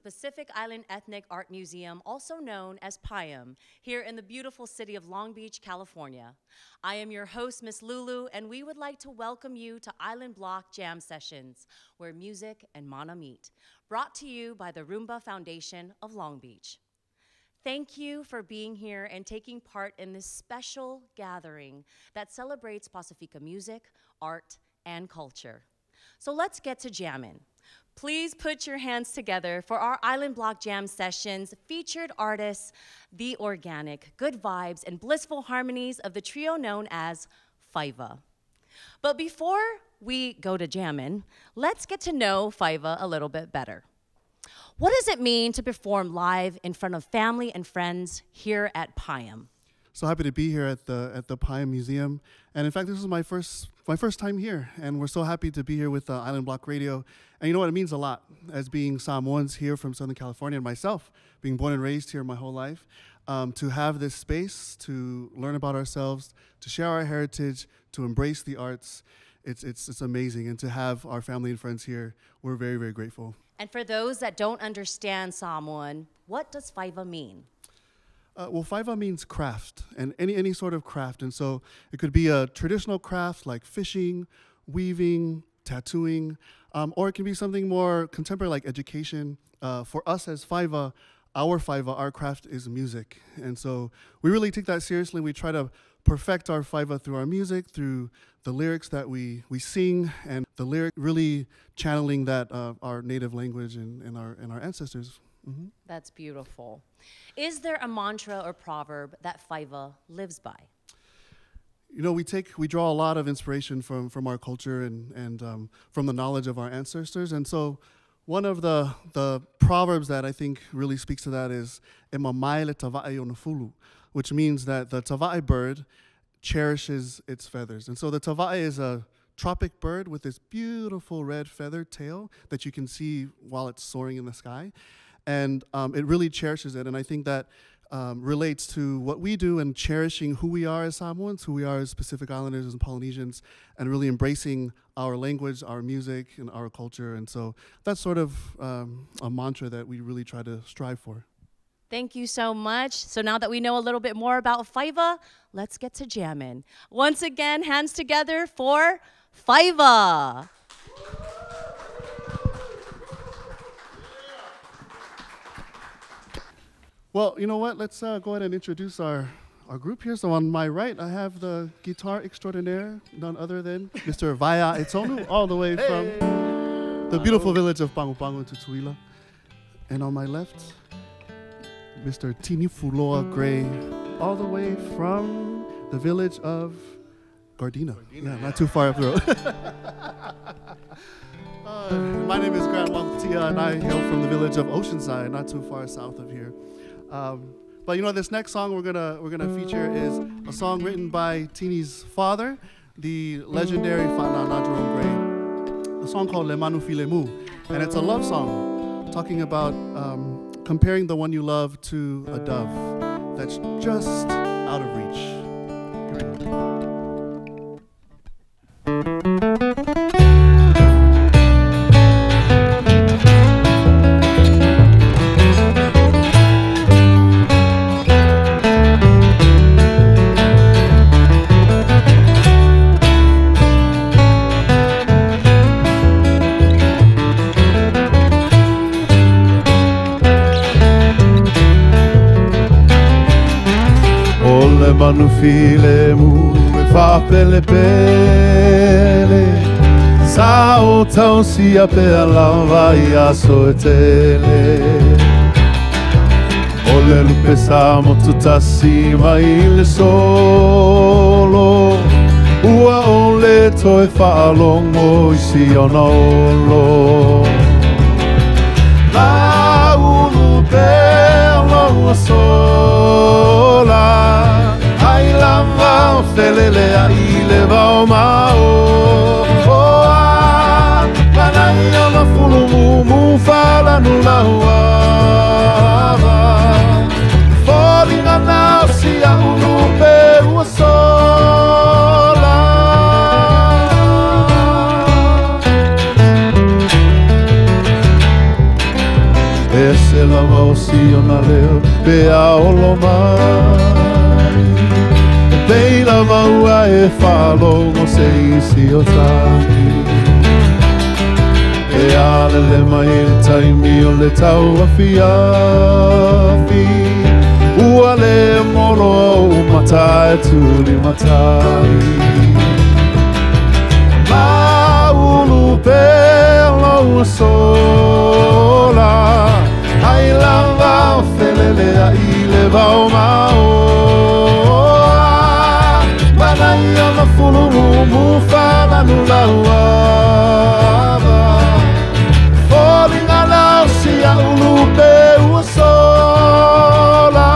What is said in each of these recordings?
Pacific Island Ethnic Art Museum, also known as PIAM, here in the beautiful city of Long Beach, California. I am your host, Miss Lulu, and we would like to welcome you to Island Block Jam Sessions, where music and mana meet, brought to you by the Rumba Foundation of Long Beach. Thank you for being here and taking part in this special gathering that celebrates Pacifica music, art, and culture. So let's get to jamming. Please put your hands together for our Island Block Jam Sessions featured artists, The Organic, Good Vibes, and Blissful Harmonies of the trio known as FAIVA. But before we go to jamming, let's get to know FAIVA a little bit better. What does it mean to perform live in front of family and friends here at PIAM? So happy to be here at the PIAM Museum, and in fact, this is my first time here, and we're so happy to be here with Island Block Radio. And you know what? It means a lot as being Samoans here from Southern California, and myself being born and raised here my whole life, to have this space to learn about ourselves, to share our heritage, to embrace the arts. It's amazing, and to have our family and friends here, we're very, very grateful. And for those that don't understand Samoan, what does FAIVA mean? Well, FAIVA means craft, and any sort of craft. And so it could be a traditional craft like fishing, weaving, tattooing, or it can be something more contemporary like education. For us as FAIVA, our craft is music. And so we really take that seriously. We try to perfect our FAIVA through our music, through the lyrics that we sing, and the lyric really channeling that our native language and our ancestors. Mm-hmm. That's beautiful. Is there a mantra or proverb that FAIVA lives by? You know, we draw a lot of inspiration from our culture and from the knowledge of our ancestors. And so one of the proverbs that I think really speaks to that is "E mamai le tava'i o na fulu," which means that the tava'i bird cherishes its feathers. And so the tava'i is a tropic bird with this beautiful red feathered tail that you can see while it's soaring in the sky. And it really cherishes it. And I think that relates to what we do and cherishing who we are as Samoans, who we are as Pacific Islanders and Polynesians, and really embracing our language, our music, and our culture. And so that's sort of a mantra that we really try to strive for. Thank you so much. So now that we know a little bit more about FAIVA, let's get to jamming. Once again, hands together for FAIVA. Well, you know what? Let's go ahead and introduce our group here. So on my right, I have the guitar extraordinaire, none other than Mr. Vaya Etonu, all the way from the beautiful village of Pangu Pangu, Tutuila. And on my left, Mr. Tini Fuloa Gray, all the way from the village of Gardena. Yeah, not too far up the road. My name is Grant Wangtia, and I hail from the village of Oceanside, not too far south of here. But you know, this next song we're gonna feature is a song written by Tini's father, the legendary Whanana Jerome Gray. A song called Le Manu Filemu, and it's a love song talking about comparing the one you love to a dove that's just out of reach. Here we go. Manu filemu e whapele pele Sa o tau sia pe alawa I aso e tele O le lupe sa motu tasi mai le solo Ua o le toe whaalongo I si ona olo La ulu pe alawa sola Ai lava o felele a ile va o mao O a Panai ona fulu mu fala no la huava Falling on now si a unu pe ua sola leo pe aolo mai Peila maua e whalongo se isi o tāki E ale le mai le taimi o le tau a fiafi Ua le molo au mata e tuli matai Maulu pe lau sola Ai lava o felele a i le vau maoa Manai ona fulu mu fala nu lauava Falling alau si a ulu pe ua sola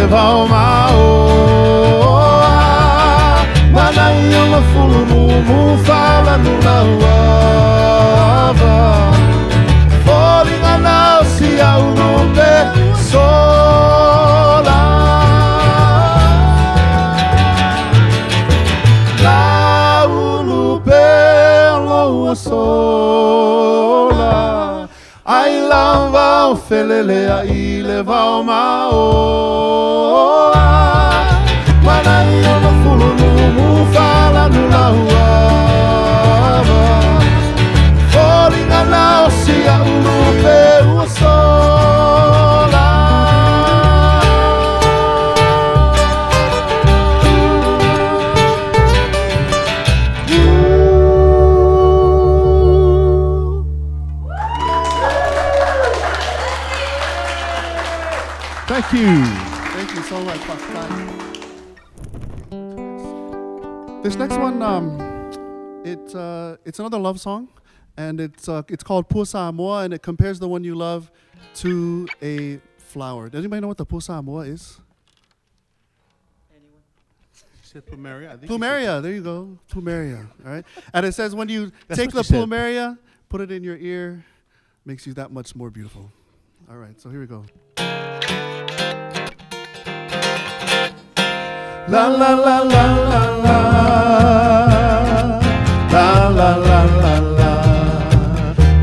Vau maoa Manai ona fulu mu fala nu lauava Falling anau si au no pe sola Laulu pe loa sola Ai lava o felele a i le vau maoa Manai ona fulu mu fala nu lauava Falling anau si a ulu pe ua sola Thank you. Thank you so much, Pastor. This next one, it's another love song, and it's called Pusa Amoa, and it compares the one you love to a flower. Does anybody know what the Pusa Amoa is? She said plumeria. Plumeria, there you go. Plumeria, all right? And it says when you take the plumeria, put it in your ear, makes you that much more beautiful. All right, so here we go. La la la la la la La la la la la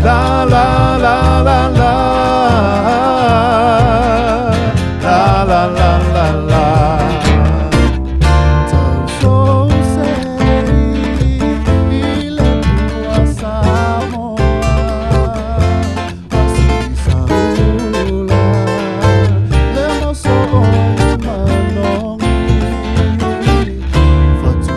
La la la la la La la la la la Tau so sei ile tua samoa Asi saula Le no so manongi Fatu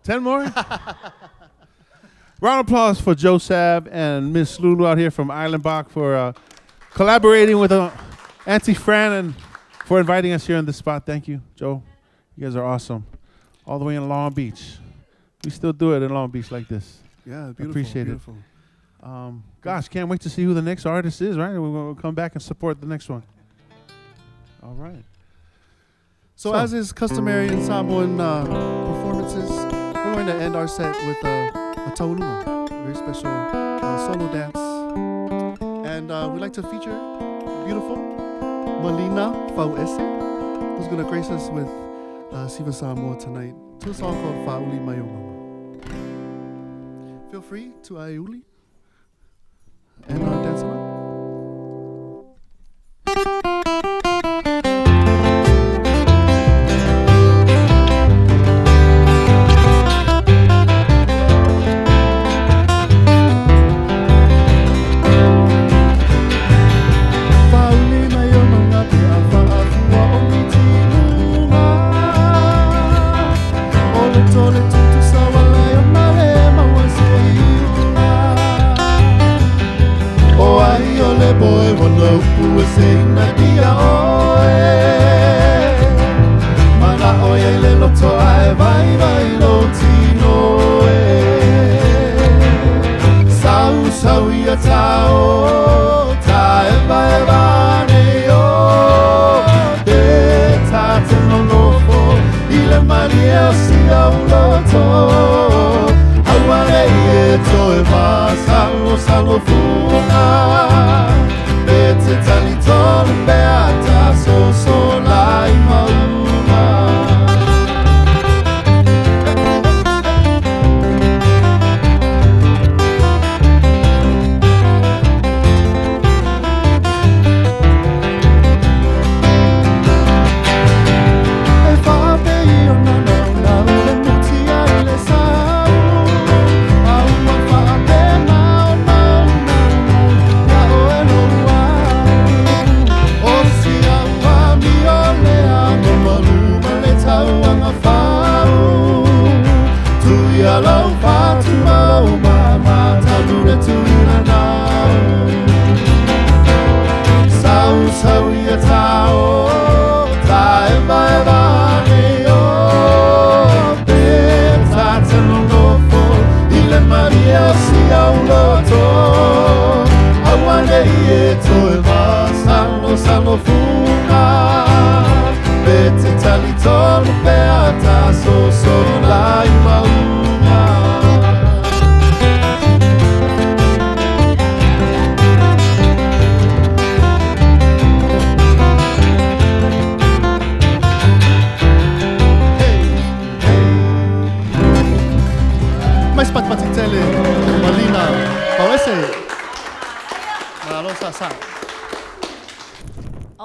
10 more? Round of applause for Joe Sab and Miss Lulu out here from Island Bach for collaborating with Auntie Fran and for inviting us here on the spot. Thank you, Joe. You guys are awesome. All the way in Long Beach. We still do it in Long Beach like this. Yeah, beautiful. Appreciate beautiful. it. Gosh, can't wait to see who the next artist is, right? We'll come back and support the next one. All right. So as is customary in Samoan performances, we're going to end our set with a taurunga, a very special solo dance. And we'd like to feature the beautiful Melina Fauese, who's going to grace us with Siva Samoa tonight to a song called Fa'uli Mayomama. Feel free to aiuli and dance along.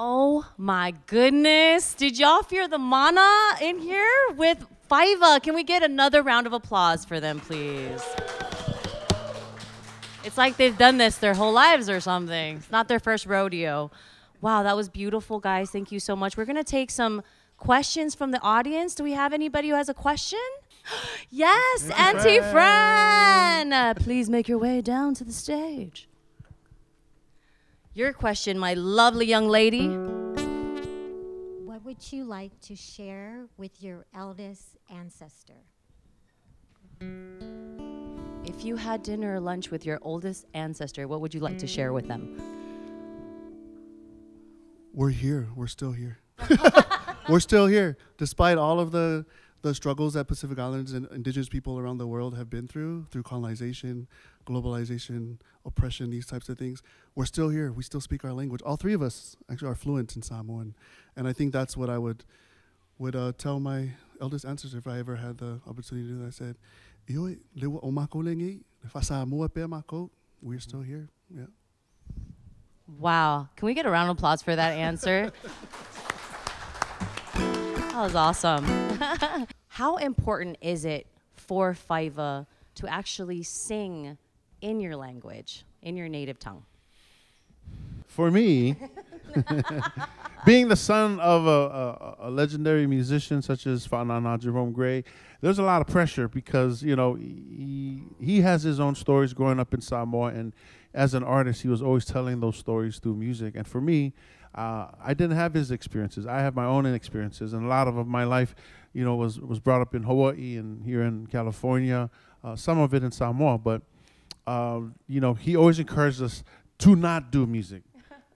Oh my goodness. Did y'all feel the mana in here with FAIVA? Can we get another round of applause for them, please? It's like they've done this their whole lives or something. It's not their first rodeo. Wow, that was beautiful, guys. Thank you so much. We're going to take some questions from the audience. Do we have anybody who has a question? Yes, Auntie Fran. Please make your way down to the stage. Your question, my lovely young lady. What would you like to share with your eldest ancestor? If you had dinner or lunch with your oldest ancestor, what would you like to share with them? We're here. We're still here. We're still here. Despite all of the struggles that Pacific Islanders and indigenous people around the world have been through colonization, globalization, oppression, these types of things, we're still here. We still speak our language. All three of us actually are fluent in Samoan. And I think that's what I would tell my eldest ancestor if I ever had the opportunity to do that. I said, we're still here. Yeah. Wow. Can we get a round of applause for that answer? That was awesome. How important is it for FAIVA to actually sing in your language, in your native tongue? For me, Being the son of a legendary musician such as Fanana Jerome Gray, there's a lot of pressure because, you know, he has his own stories growing up in Samoa, and as an artist, he was always telling those stories through music. And for me, I didn't have his experiences. I have my own experiences, and a lot of my life, you know, was brought up in Hawaii and here in California, some of it in Samoa. But, you know, he always encouraged us to not do music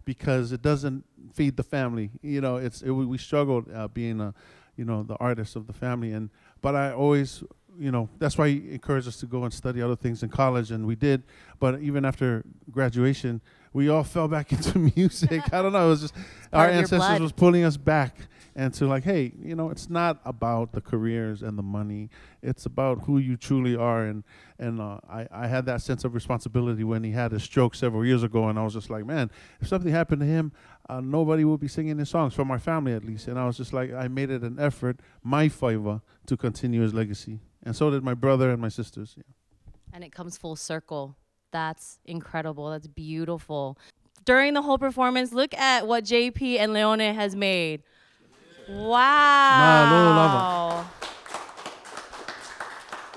because it doesn't feed the family. You know, we struggled being you know, the artist of the family. But I always, you know, that's why he encouraged us to go and study other things in college, and we did. But even after graduation, we all fell back into music. I don't know. It was just our ancestors was pulling us back and to like, hey, you know, it's not about the careers and the money. It's about who you truly are. And I had that sense of responsibility when he had his stroke several years ago, and I was just like, man, if something happened to him, nobody would be singing his songs, for my family at least. And I was just like, I made it an effort, my FAIVA, to continue his legacy. And so did my brother and my sisters. Yeah. And it comes full circle. That's incredible. That's beautiful. During the whole performance, look at what JP and Leone has made. Wow.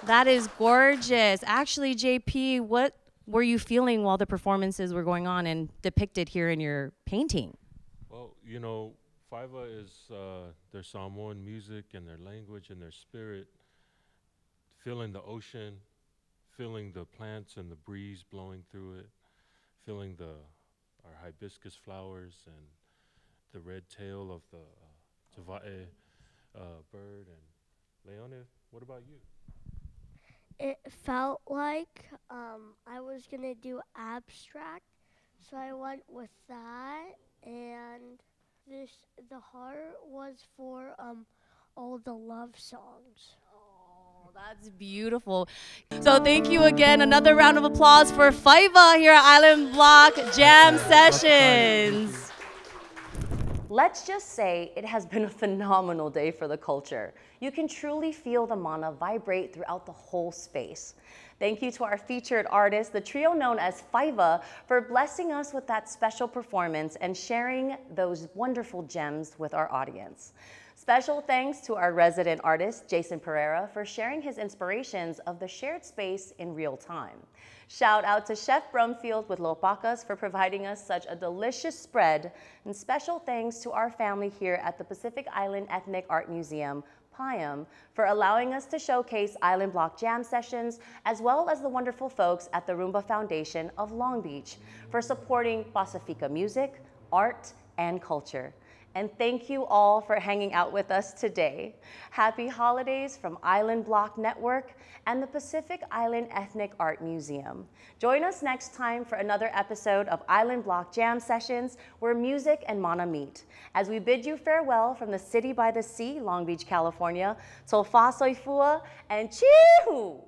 That is gorgeous. Actually, JP, what were you feeling while the performances were going on and depicted here in your painting? Well, you know, FAIVA is their Samoan music and their language and their spirit, feeling the ocean, feeling the plants and the breeze blowing through it, feeling our hibiscus flowers and the red tail of the tavae bird. And Leone, what about you? It felt like I was gonna do abstract, so I went with that. And the heart was for all the love songs. That's beautiful. So thank you again. Another round of applause for FAIVA here at Island Block Jam Sessions. Let's just say it has been a phenomenal day for the culture. You can truly feel the mana vibrate throughout the whole space. Thank you to our featured artist, the trio known as FAIVA, for blessing us with that special performance and sharing those wonderful gems with our audience. Special thanks to our resident artist, Jason Pereira, for sharing his inspirations of the shared space in real time. Shout out to Chef Brumfield with Lopacas for providing us such a delicious spread, and special thanks to our family here at the Pacific Island Ethnic Art Museum, PIAM, for allowing us to showcase Island Block Jam Sessions, as well as the wonderful folks at the Rumba Foundation of Long Beach for supporting Pacifica music, art, and culture. And thank you all for hanging out with us today. Happy holidays from Island Block Network and the Pacific Island Ethnic Art Museum. Join us next time for another episode of Island Block Jam Sessions, where music and mana meet. As we bid you farewell from the city by the sea, Long Beach, California, Tolfa Soifua and Chihu!